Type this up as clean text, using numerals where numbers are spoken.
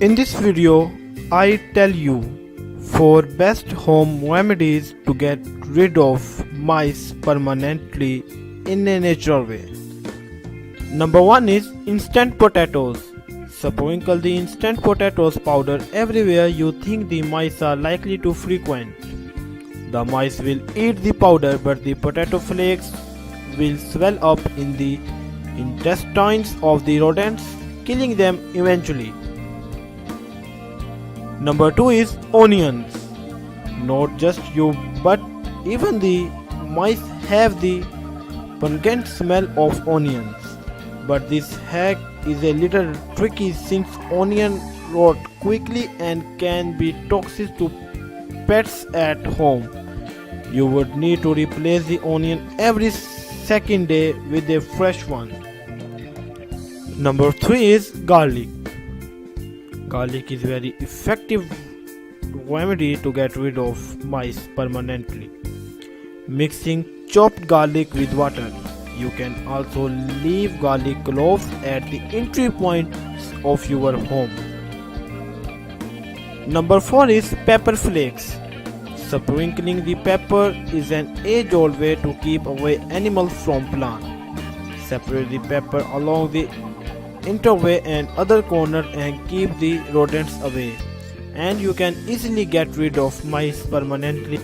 In this video, I tell you 4 best home remedies to get rid of mice permanently in a natural way. Number 1 is instant potatoes. Sprinkle the instant potatoes powder everywhere you think the mice are likely to frequent. The mice will eat the powder, but the potato flakes will swell up in the intestines of the rodents, killing them eventually. Number 2 is onions. Not just you, but even the mice have the pungent smell of onions. But this hack is a little tricky since onion rot quickly and can be toxic to pets at home. You would need to replace the onion every second day with a fresh one. Number 3 is garlic. Garlic is very effective remedy to get rid of mice permanently. Mixing chopped garlic with water. You can also leave garlic cloves at the entry points of your home. Number 4 is pepper flakes. Sprinkling the pepper is an age-old way to keep away animals from plants. Separate the pepper along the entryway and other corners and keep the rodents away. And you can easily get rid of mice permanently.